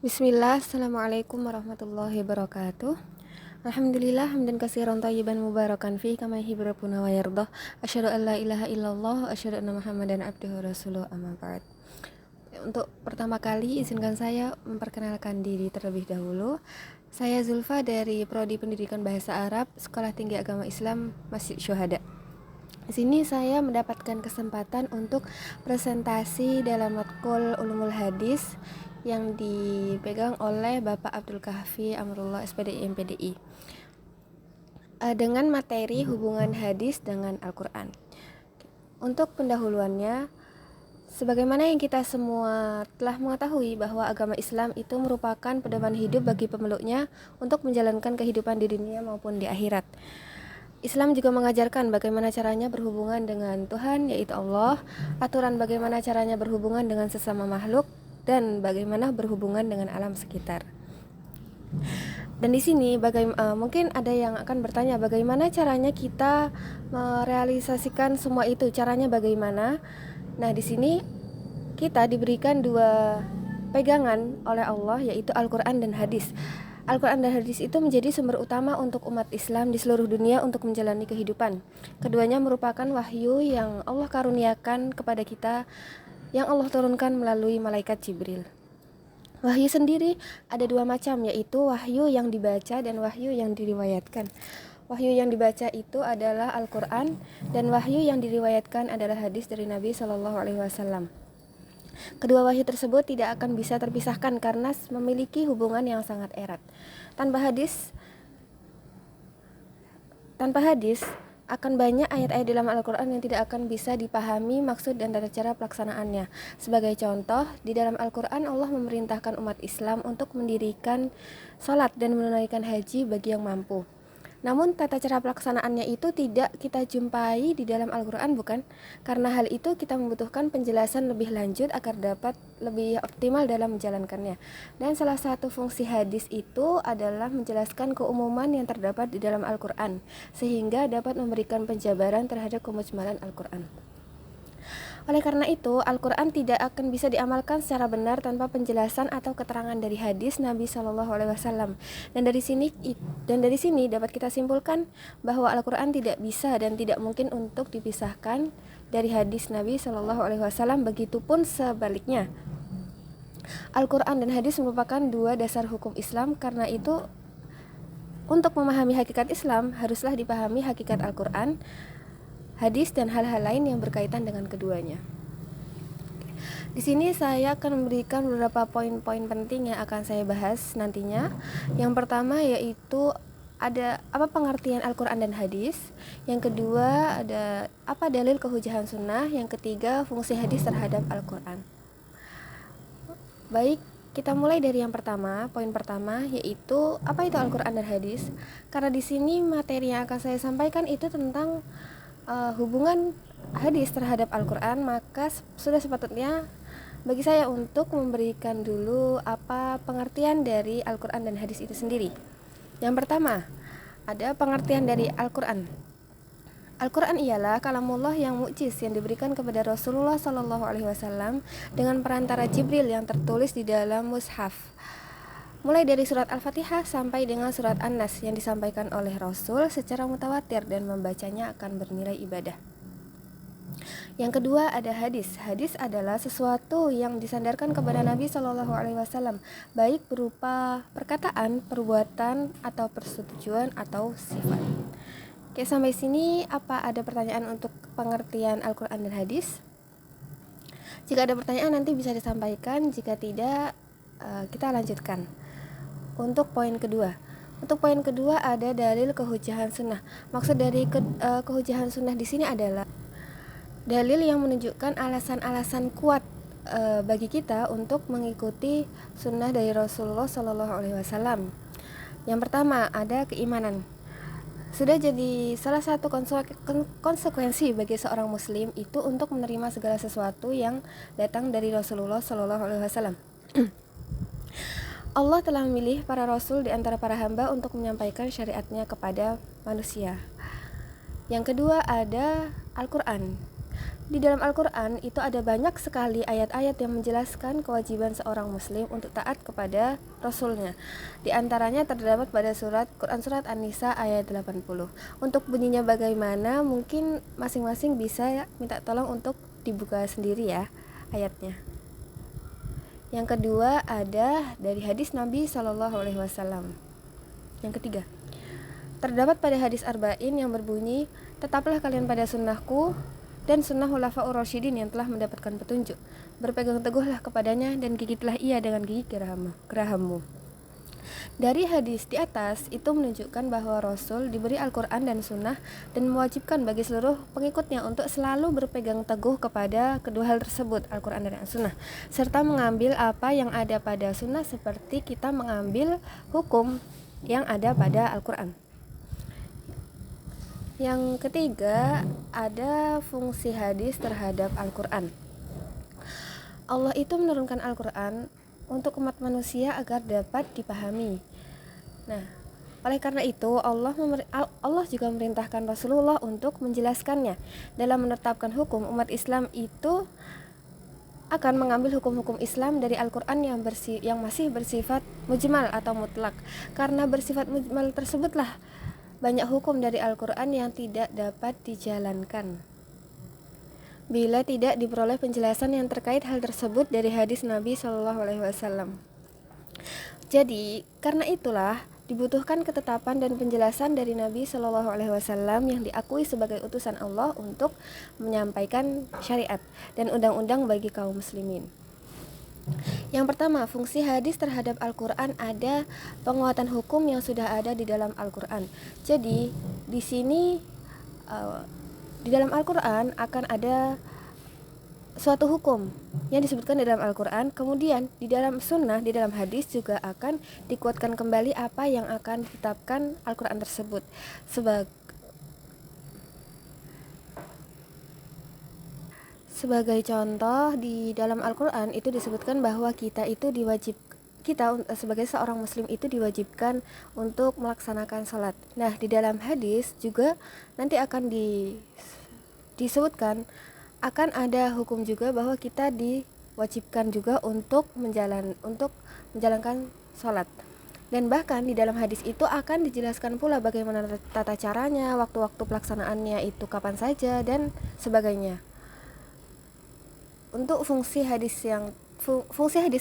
Bismillah, Assalamualaikum warahmatullahi wabarakatuh. Alhamdulillah, hamdan katsiran thayyiban mubarakan fi kama yuhibbu rabbuna wa yardah. Asyhadu an la ilaha illallah, asyhadu anna Muhammadan abduhu wa rasuluh, amma ba'd. Untuk pertama kali izinkan saya memperkenalkan diri terlebih dahulu. Saya Zulfa dari Prodi Pendidikan Bahasa Arab, Sekolah Tinggi Agama Islam Masjid Syuhada. Di sini saya mendapatkan kesempatan untuk presentasi dalam matkul Ulumul Hadis yang dipegang oleh Bapak Abdul Kahfi Amrullah SPDI MPDI dengan materi hubungan hadis dengan Al-Quran. Untuk pendahuluannya, sebagaimana yang kita semua telah mengetahui bahwa agama Islam itu merupakan pedoman hidup bagi pemeluknya untuk menjalankan kehidupan di dunia maupun di akhirat. Islam juga mengajarkan bagaimana caranya berhubungan dengan Tuhan, yaitu Allah, aturan bagaimana caranya berhubungan dengan sesama makhluk, dan bagaimana berhubungan dengan alam sekitar. Dan di sini mungkin ada yang akan bertanya, bagaimana caranya kita merealisasikan semua itu? Caranya bagaimana? Nah, di sini kita diberikan dua pegangan oleh Allah, yaitu Al-Quran dan hadis. Al-Quran dan hadis itu menjadi sumber utama untuk umat Islam di seluruh dunia untuk menjalani kehidupan. Keduanya merupakan wahyu yang Allah karuniakan kepada kita, yang Allah turunkan melalui malaikat Jibril. Wahyu sendiri ada dua macam, yaitu wahyu yang dibaca dan wahyu yang diriwayatkan. Wahyu yang dibaca itu adalah Al-Quran, dan wahyu yang diriwayatkan adalah hadis dari Nabi SAW. Kedua wahyu tersebut tidak akan bisa terpisahkan karena memiliki hubungan yang sangat erat. Tanpa hadis akan banyak ayat-ayat dalam Al-Quran yang tidak akan bisa dipahami maksud dan tata cara pelaksanaannya. Sebagai contoh, di dalam Al-Quran Allah memerintahkan umat Islam untuk mendirikan sholat dan menunaikan haji bagi yang mampu. Namun tata cara pelaksanaannya itu tidak kita jumpai di dalam Al-Quran, bukan? Karena hal itu kita membutuhkan penjelasan lebih lanjut agar dapat lebih optimal dalam menjalankannya. Dan salah satu fungsi hadis itu adalah menjelaskan keumuman yang terdapat di dalam Al-Quran, sehingga dapat memberikan penjabaran terhadap kemujmalan Al-Quran. Oleh karena itu, Al-Quran tidak akan bisa diamalkan secara benar tanpa penjelasan atau keterangan dari hadis Nabi SAW. Dan dari sini dapat kita simpulkan bahwa Al-Quran tidak bisa dan tidak mungkin untuk dipisahkan dari hadis Nabi SAW. Begitupun sebaliknya. Al-Quran dan hadis merupakan dua dasar hukum Islam. Karena itu, untuk memahami hakikat Islam haruslah dipahami hakikat Al-Quran, hadis, dan hal-hal lain yang berkaitan dengan keduanya. Di sini saya akan memberikan beberapa poin-poin penting yang akan saya bahas nantinya. Yang pertama yaitu ada apa pengertian Al-Quran dan hadis. Yang kedua ada apa dalil kehujahan sunnah. Yang ketiga fungsi hadis terhadap Al-Quran. Baik, kita mulai dari yang pertama. Poin pertama yaitu apa itu Al-Quran dan hadis. Karena di sini materi yang akan saya sampaikan itu tentang hubungan hadis terhadap Al-Quran, maka sudah sepatutnya bagi saya untuk memberikan dulu apa pengertian dari Al-Quran dan hadis itu sendiri. Yang pertama, ada pengertian dari Al-Quran. Al-Quran ialah kalamullah yang mu'jiz yang diberikan kepada Rasulullah SAW dengan perantara Jibril yang tertulis di dalam mushaf. Mulai dari surat Al-Fatihah sampai dengan surat An-Nas yang disampaikan oleh Rasul secara mutawatir dan membacanya akan bernilai ibadah. Yang kedua ada hadis. Hadis adalah sesuatu yang disandarkan kepada Nabi SAW, baik berupa perkataan, perbuatan, atau persetujuan atau sifat. Oke, sampai sini apa ada pertanyaan untuk pengertian Al-Quran dan hadis? Jika ada pertanyaan nanti bisa disampaikan, jika tidak kita lanjutkan. Untuk poin kedua ada dalil kehujahan sunnah. Maksud dari kehujahan sunnah di sini adalah dalil yang menunjukkan alasan-alasan kuat bagi kita untuk mengikuti sunnah dari Rasulullah SAW. Yang pertama ada keimanan. Sudah jadi salah satu konsekuensi bagi seorang muslim itu untuk menerima segala sesuatu yang datang dari Rasulullah SAW. Allah telah memilih para rasul di antara para hamba untuk menyampaikan syariatnya kepada manusia. Yang kedua ada Al-Quran. Di dalam Al-Quran itu ada banyak sekali ayat-ayat yang menjelaskan kewajiban seorang muslim untuk taat kepada Rasulnya. Di antaranya terdapat pada Quran surat An-Nisa ayat 80. Untuk bunyinya bagaimana, mungkin masing-masing bisa minta tolong untuk dibuka sendiri ya ayatnya. Yang kedua ada dari hadis Nabi SAW. Yang ketiga, terdapat pada hadis Arba'in yang berbunyi, tetaplah kalian pada sunnahku dan sunnah khulafaur rasyidin yang telah mendapatkan petunjuk. Berpegang teguhlah kepadanya dan gigitlah ia dengan gigi gerahammu. Dari hadis di atas itu menunjukkan bahwa Rasul diberi Al-Quran dan Sunnah dan mewajibkan bagi seluruh pengikutnya untuk selalu berpegang teguh kepada kedua hal tersebut, Al-Quran dan Sunnah, serta mengambil apa yang ada pada Sunnah seperti kita mengambil hukum yang ada pada Al-Quran. Yang ketiga, ada fungsi hadis terhadap Al-Quran. Allah itu menurunkan Al-Quran untuk umat manusia agar dapat dipahami. Nah, oleh karena itu Allah juga memerintahkan Rasulullah untuk menjelaskannya. Dalam menetapkan hukum, umat Islam itu akan mengambil hukum-hukum Islam dari Al-Quran yang masih bersifat mujmal atau mutlak. Karena bersifat mujmal tersebutlah banyak hukum dari Al-Quran yang tidak dapat dijalankan bila tidak diperoleh penjelasan yang terkait hal tersebut dari hadis Nabi SAW. Jadi, karena itulah dibutuhkan ketetapan dan penjelasan dari Nabi SAW yang diakui sebagai utusan Allah untuk menyampaikan syariat dan undang-undang bagi kaum muslimin. Yang pertama, fungsi hadis terhadap Al-Quran ada penguatan hukum yang sudah ada di dalam Al-Quran. Jadi, di sini di dalam Al-Quran akan ada suatu hukum yang disebutkan di dalam Al-Quran, kemudian di dalam sunnah, di dalam hadis juga akan dikuatkan kembali apa yang akan ditetapkan Al-Quran tersebut. Sebagai contoh, di dalam Al-Quran itu disebutkan bahwa kita sebagai seorang muslim itu diwajibkan untuk melaksanakan sholat. Nah, di dalam hadis juga nanti akan disebutkan akan ada hukum juga bahwa kita diwajibkan juga untuk menjalankan sholat. Dan bahkan di dalam hadis itu akan dijelaskan pula bagaimana tata caranya, waktu-waktu pelaksanaannya itu kapan saja dan sebagainya. Untuk fungsi hadis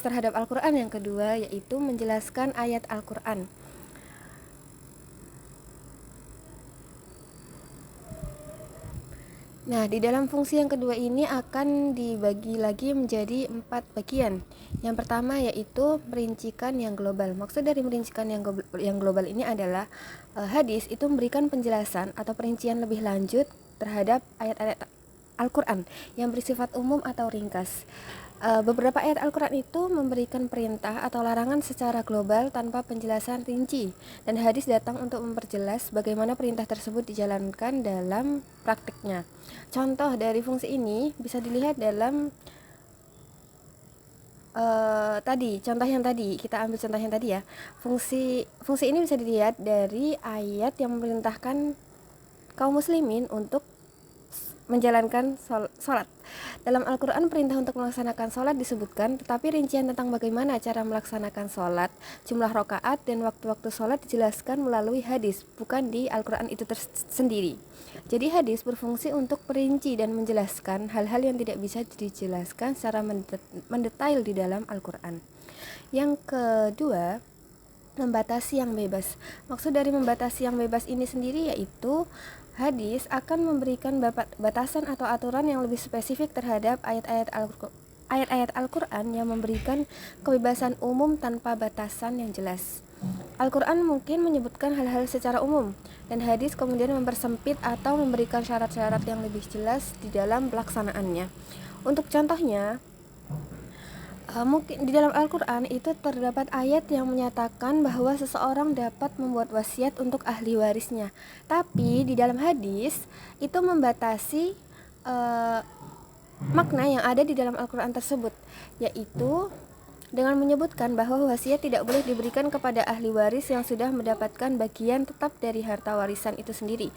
terhadap Al-Quran yang kedua yaitu menjelaskan ayat Al-Quran. Nah, di dalam fungsi yang kedua ini akan dibagi lagi menjadi 4 bagian. Yang pertama yaitu merincikan yang global. Maksud dari merincikan yang global ini adalah hadis itu memberikan penjelasan atau perincian lebih lanjut terhadap ayat-ayat Al-Quran yang bersifat umum atau ringkas. Beberapa ayat Al-Quran itu memberikan perintah atau larangan secara global tanpa penjelasan rinci, dan hadis datang untuk memperjelas bagaimana perintah tersebut dijalankan dalam praktiknya. Contoh dari fungsi ini bisa dilihat dalam kita ambil contoh yang tadi ya. Fungsi ini bisa dilihat dari ayat yang memerintahkan kaum muslimin untuk menjalankan sholat. Dalam Al-Quran perintah untuk melaksanakan sholat disebutkan, tetapi rincian tentang bagaimana cara melaksanakan sholat, jumlah rakaat dan waktu-waktu sholat dijelaskan melalui hadis, bukan di Al-Quran itu sendiri. Jadi hadis berfungsi untuk perinci dan menjelaskan hal-hal yang tidak bisa dijelaskan secara mendetail di dalam Al-Quran. Yang kedua, membatasi yang bebas. Maksud dari membatasi yang bebas ini sendiri yaitu hadis akan memberikan batasan atau aturan yang lebih spesifik terhadap ayat-ayat Al-Quran yang memberikan kebebasan umum tanpa batasan yang jelas. Al-Quran mungkin menyebutkan hal-hal secara umum, dan hadis kemudian mempersempit atau memberikan syarat-syarat yang lebih jelas di dalam pelaksanaannya. Untuk contohnya, mungkin di dalam Al-Quran itu terdapat ayat yang menyatakan bahwa seseorang dapat membuat wasiat untuk ahli warisnya, tapi di dalam hadis itu membatasi makna yang ada di dalam Al-Quran tersebut, yaitu dengan menyebutkan bahwa wasiat tidak boleh diberikan kepada ahli waris yang sudah mendapatkan bagian tetap dari harta warisan itu sendiri.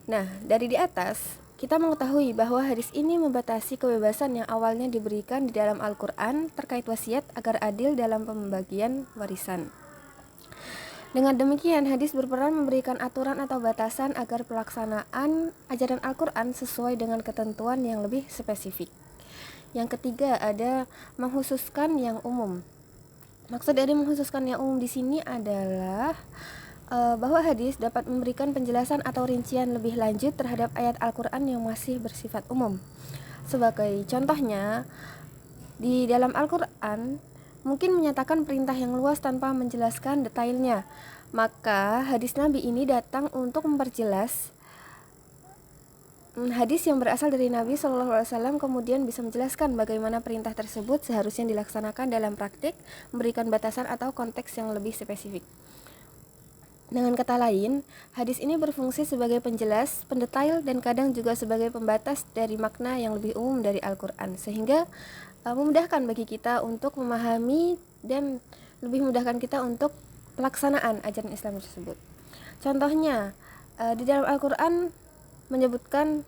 Nah, dari di atas kita mengetahui bahwa hadis ini membatasi kebebasan yang awalnya diberikan di dalam Al-Quran terkait wasiat agar adil dalam pembagian warisan. Dengan demikian, hadis berperan memberikan aturan atau batasan agar pelaksanaan ajaran Al-Quran sesuai dengan ketentuan yang lebih spesifik. Yang ketiga, ada menghususkan yang umum. Maksud dari menghususkan yang umum di sini adalah bahwa hadis dapat memberikan penjelasan atau rincian lebih lanjut terhadap ayat Al-Quran yang masih bersifat umum. Sebagai contohnya, di dalam Al-Quran mungkin menyatakan perintah yang luas tanpa menjelaskan detailnya. Maka hadis Nabi ini datang untuk memperjelas hadis yang berasal dari Nabi SAW, kemudian bisa menjelaskan bagaimana perintah tersebut seharusnya dilaksanakan dalam praktik, memberikan batasan atau konteks yang lebih spesifik. Dengan kata lain, hadis ini berfungsi sebagai penjelas, pendetail, dan kadang juga sebagai pembatas dari makna yang lebih umum dari Al-Quran, sehingga memudahkan bagi kita untuk memahami dan lebih memudahkan kita untuk pelaksanaan ajaran Islam tersebut. Contohnya, di dalam Al-Quran menyebutkan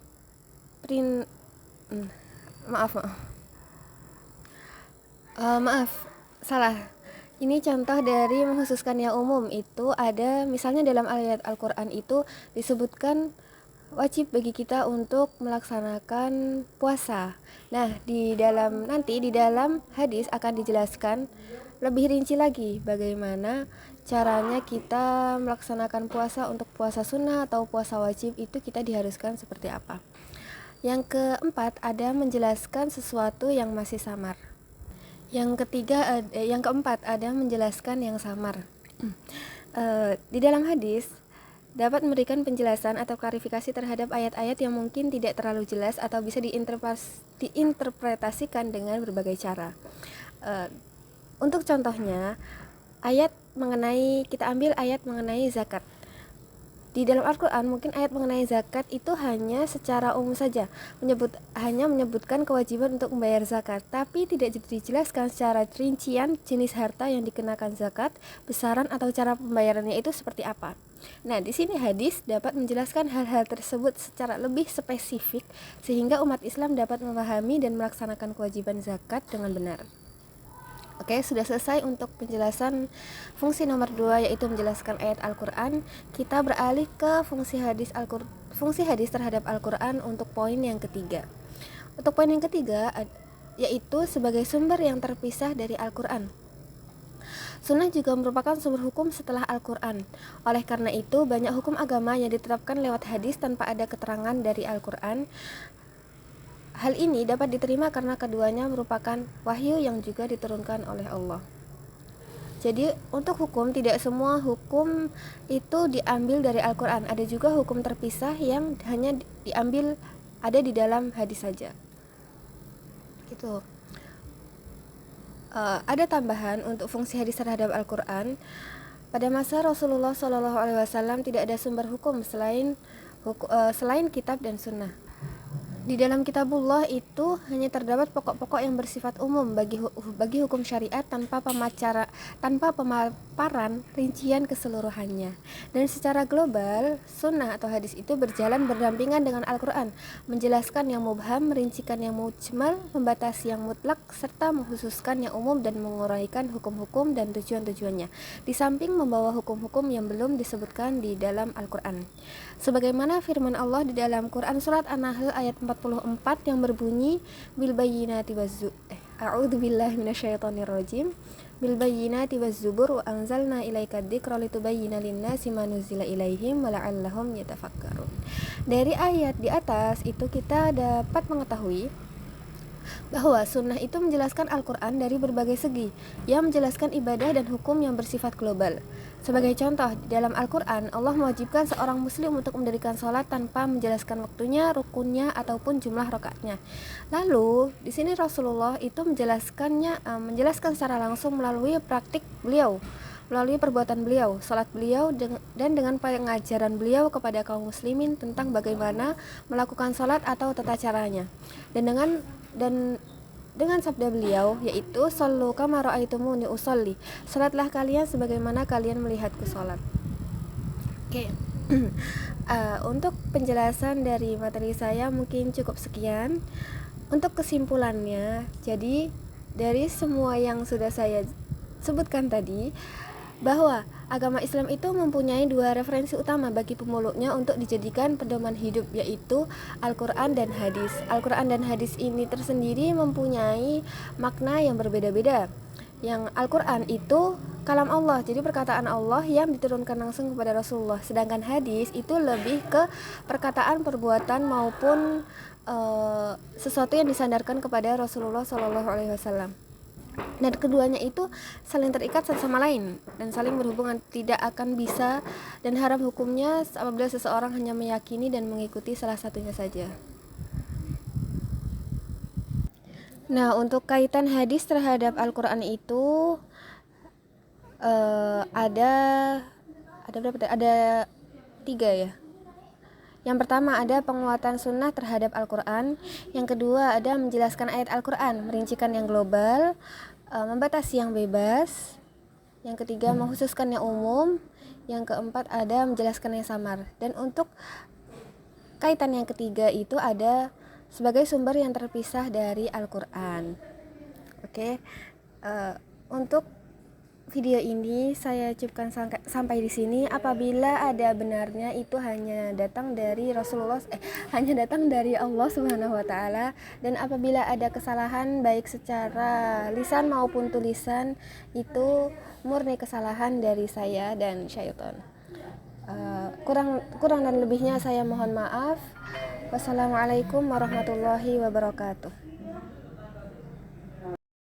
Ini contoh dari menghususkan yang umum itu ada misalnya dalam ayat Al-Quran itu disebutkan wajib bagi kita untuk melaksanakan puasa. Nah, di dalam hadis akan dijelaskan lebih rinci lagi bagaimana caranya kita melaksanakan puasa. Untuk puasa sunnah atau puasa wajib itu kita diharuskan seperti apa. Yang keempat, ada menjelaskan sesuatu yang masih samar. Yang keempat, ada menjelaskan yang samar. Di dalam hadis dapat memberikan penjelasan atau klarifikasi terhadap ayat-ayat yang mungkin tidak terlalu jelas atau bisa diinterpretasikan dengan berbagai cara. Untuk contohnya, kita ambil ayat mengenai zakat. Di dalam Al-Quran mungkin ayat mengenai zakat itu hanya secara umum saja, hanya menyebutkan kewajiban untuk membayar zakat, tapi tidak dijelaskan secara rincian jenis harta yang dikenakan zakat, besaran atau cara pembayarannya itu seperti apa. Nah, di sini hadis dapat menjelaskan hal-hal tersebut secara lebih spesifik sehingga umat Islam dapat memahami dan melaksanakan kewajiban zakat dengan benar. Oke, sudah selesai untuk penjelasan fungsi nomor 2, yaitu menjelaskan ayat Al-Quran. Kita beralih ke fungsi hadis terhadap Al-Quran untuk poin yang ketiga. Untuk poin yang ketiga, yaitu sebagai sumber yang terpisah dari Al-Quran. Sunnah juga merupakan sumber hukum setelah Al-Quran. Oleh karena itu, banyak hukum agama yang ditetapkan lewat hadis tanpa ada keterangan dari Al-Quran. Hal ini dapat diterima karena keduanya merupakan wahyu yang juga diturunkan oleh Allah. Jadi untuk hukum, tidak semua hukum itu diambil dari Al-Quran. Ada juga hukum terpisah yang hanya ada di dalam hadis saja. Gitu. Ada tambahan untuk fungsi hadis terhadap Al-Quran. Pada masa Rasulullah SAW tidak ada sumber hukum selain kitab dan sunnah. Di dalam kitabullah itu hanya terdapat pokok-pokok yang bersifat umum bagi hukum syariat tanpa pemaparan rincian keseluruhannya. Dan secara global, sunnah atau hadis itu berjalan berdampingan dengan Al-Quran, menjelaskan yang mubham, merincikan yang mujmal, membatasi yang mutlak, serta menghususkan yang umum dan menguraikan hukum-hukum dan tujuan-tujuannya, di samping membawa hukum-hukum yang belum disebutkan di dalam Al-Quran. Sebagaimana firman Allah di dalam Quran surat An-Nahl ayat 44 yang berbunyi bil bayyinati a'udzubillahi minasyaitonirrajim bil bayyinati wazzubur wa anzalna ilaika dzikra litubayyana lin-nasi ma nuzila ilaihim wa la'allahum yatafakkarun. Dari ayat di atas itu kita dapat mengetahui bahwa sunnah itu menjelaskan Al-Quran dari berbagai segi, yang menjelaskan ibadah dan hukum yang bersifat global. Sebagai contoh, di dalam Al-Quran, Allah mewajibkan seorang muslim untuk mendirikan sholat tanpa menjelaskan waktunya, rukunnya, ataupun jumlah rakaatnya. Lalu, di sini Rasulullah itu menjelaskan secara langsung melalui praktik beliau, melalui perbuatan beliau, sholat beliau, dan dengan pengajaran beliau kepada kaum muslimin tentang bagaimana melakukan sholat atau tata caranya. Dengan sabda beliau, yaitu sallu kama ra'aitumuni usolli, salatlah kalian sebagaimana kalian melihatku salat. Oke. Untuk penjelasan dari materi saya mungkin cukup sekian. Untuk kesimpulannya, jadi dari semua yang sudah saya sebutkan tadi, bahwa agama Islam itu mempunyai dua referensi utama bagi pemeluknya untuk dijadikan pedoman hidup, yaitu Al-Quran dan hadis. Al-Quran dan hadis ini tersendiri mempunyai makna yang berbeda-beda. Yang Al-Quran itu kalam Allah, jadi perkataan Allah yang diturunkan langsung kepada Rasulullah. Sedangkan hadis itu lebih ke perkataan, perbuatan maupun sesuatu yang disandarkan kepada Rasulullah Shallallahu Alaihi Wasallam. Dan keduanya itu saling terikat satu sama lain dan saling berhubungan, tidak akan bisa dan haram hukumnya apabila seseorang hanya meyakini dan mengikuti salah satunya saja. Nah, untuk kaitan hadis terhadap Al-Quran itu ada berapa? Ada 3 ya. Yang pertama ada penguatan sunnah terhadap Al-Quran. Yang kedua ada menjelaskan ayat Al-Quran, merincikan yang global, membatasi yang bebas. Yang ketiga mengkhususkan yang umum. Yang keempat ada menjelaskan yang samar. Dan untuk kaitan yang ketiga itu ada sebagai sumber yang terpisah dari Al-Quran. Oke, untuk video ini saya cukupkan sampai di sini. Apabila ada benarnya itu hanya datang dari hanya datang dari Allah Subhanahu wa taala, dan apabila ada kesalahan baik secara lisan maupun tulisan itu murni kesalahan dari saya dan syaitan. Kurang dan lebihnya saya mohon maaf. Wassalamualaikum warahmatullahi wabarakatuh.